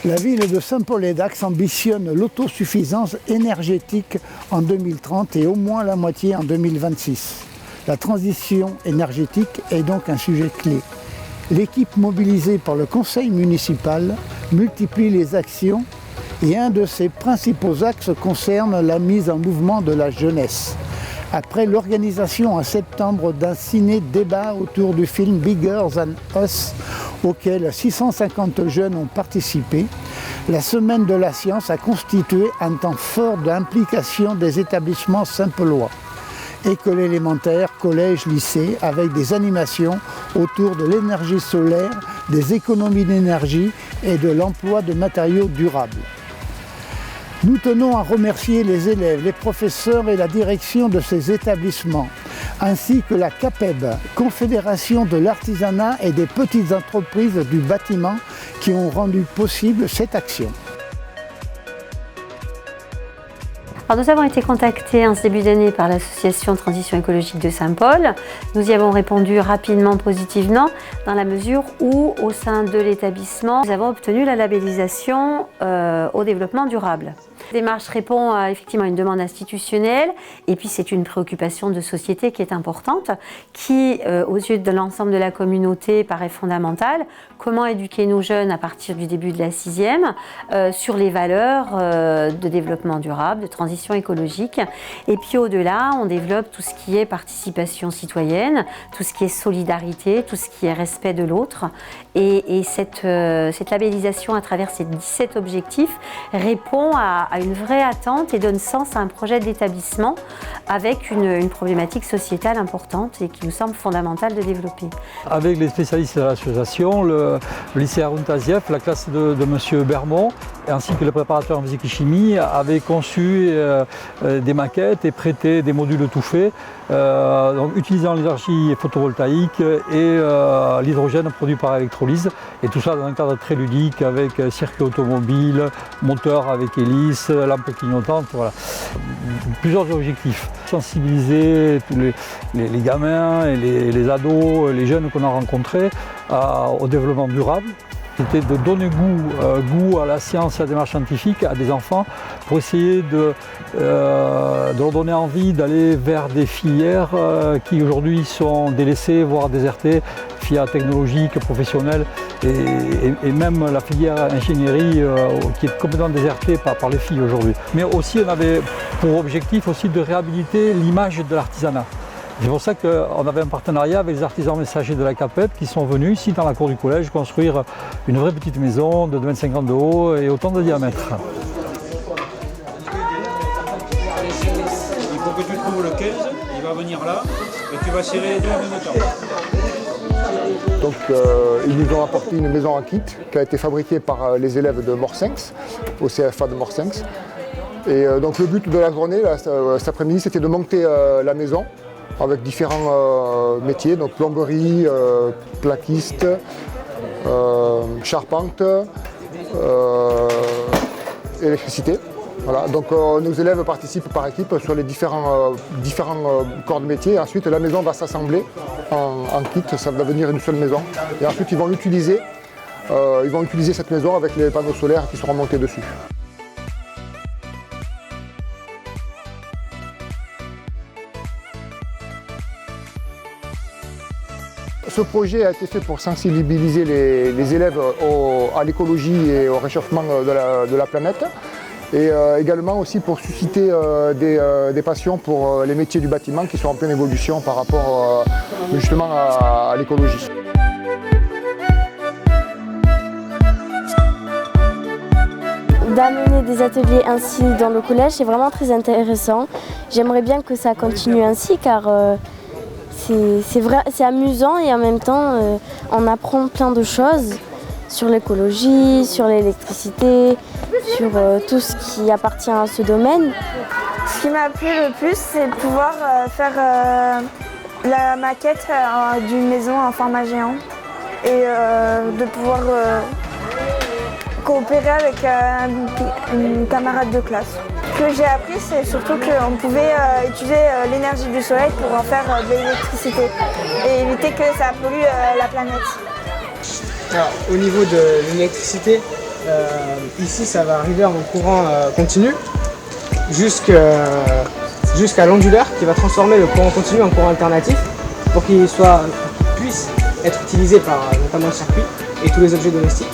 La ville de Saint-Paul-et-Dax ambitionne l'autosuffisance énergétique en 2030 et au moins la moitié en 2026. La transition énergétique est donc un sujet clé. L'équipe mobilisée par le conseil municipal multiplie les actions et un de ses principaux axes concerne la mise en mouvement de la jeunesse. Après l'organisation en septembre d'un ciné-débat autour du film Bigger Than Us, auquel 650 jeunes ont participé, la Semaine de la Science a constitué un temps fort d'implication des établissements saint-paulois. École élémentaire, collège, lycée, avec des animations autour de l'énergie solaire, des économies d'énergie et de l'emploi de matériaux durables. Nous tenons à remercier les élèves, les professeurs et la direction de ces établissements, ainsi que la CAPEB, Confédération de l'artisanat et des petites entreprises du bâtiment, qui ont rendu possible cette action. Alors, nous avons été contactés en ce début d'année par l'association Transition écologique de Saint-Paul. Nous y avons répondu rapidement, positivement, dans la mesure où, au sein de l'établissement, nous avons obtenu la labellisation au développement durable. La démarche répond effectivement à une demande institutionnelle et puis c'est une préoccupation de société qui est importante, qui, aux yeux de l'ensemble de la communauté, paraît fondamentale. Comment éduquer nos jeunes à partir du début de la 6e sur les valeurs de développement durable, de transition écologique. Et puis au-delà, on développe tout ce qui est participation citoyenne, tout ce qui est solidarité, tout ce qui est respect de l'autre. Et cette labellisation à travers ces 17 objectifs répond à une vraie attente et donne sens à un projet d'établissement avec une problématique sociétale importante et qui nous semble fondamentale de développer. Avec les spécialistes de l'association, le lycée Haroun Tazieff, la classe de M. Bermond, ainsi que le préparateur en physique et chimie, avaient conçu des maquettes et prêté des modules tout faits, donc utilisant l'énergie photovoltaïque et l'hydrogène produit par électrolyse. Et tout ça dans un cadre très ludique avec circuit automobile, moteur avec hélice, lampe clignotante, voilà. Plusieurs objectifs. Sensibiliser tous les gamins et les ados, les jeunes qu'on a rencontrés au développement durable. C'était de donner goût à la science et à la démarche scientifique à des enfants pour essayer de leur donner envie d'aller vers des filières qui aujourd'hui sont délaissées, voire désertées, filières technologiques, professionnelles et même la filière ingénierie qui est complètement désertée par les filles aujourd'hui. Mais aussi on avait pour objectif aussi de réhabiliter l'image de l'artisanat. C'est pour ça qu'on avait un partenariat avec les artisans messagers de la CAPEB qui sont venus ici dans la cour du collège construire une vraie petite maison de 25 ans de haut et autant de diamètre. Il faut que tu trouves le 15, il va venir là et tu vas serrer les deux en même temps. Donc ils nous ont apporté une maison en kit qui a été fabriquée par les élèves de Morsinx, au CFA de Morsinx. Et donc le but de la journée, là, cet après-midi, c'était de monter la maison avec différents métiers, donc plomberie, plaquiste, charpente, électricité. Voilà. Donc nos élèves participent par équipe sur les différents corps de métier. Et ensuite la maison va s'assembler en kit, ça va devenir une seule maison. Et ensuite ils vont utiliser cette maison avec les panneaux solaires qui seront montés dessus. Ce projet a été fait pour sensibiliser les élèves à l'écologie et au réchauffement de la planète et également aussi pour susciter des passions pour les métiers du bâtiment qui sont en pleine évolution par rapport justement à l'écologie. D'amener des ateliers ainsi dans le collège, c'est vraiment très intéressant. J'aimerais bien que ça continue ainsi car c'est amusant et en même temps on apprend plein de choses sur l'écologie, sur l'électricité, sur tout ce qui appartient à ce domaine. Ce qui m'a plu le plus, c'est de pouvoir faire la maquette d'une maison en format géant et de pouvoir coopérer avec une camarade de classe. Ce que j'ai appris, c'est surtout qu'on pouvait utiliser l'énergie du soleil pour en faire de l'électricité et éviter que ça pollue la planète. Alors, au niveau de l'électricité, Ici, ça va arriver en courant continu jusqu'à l'onduleur qui va transformer le courant continu en courant alternatif pour qu'il puisse être utilisé par notamment le circuit et tous les objets domestiques.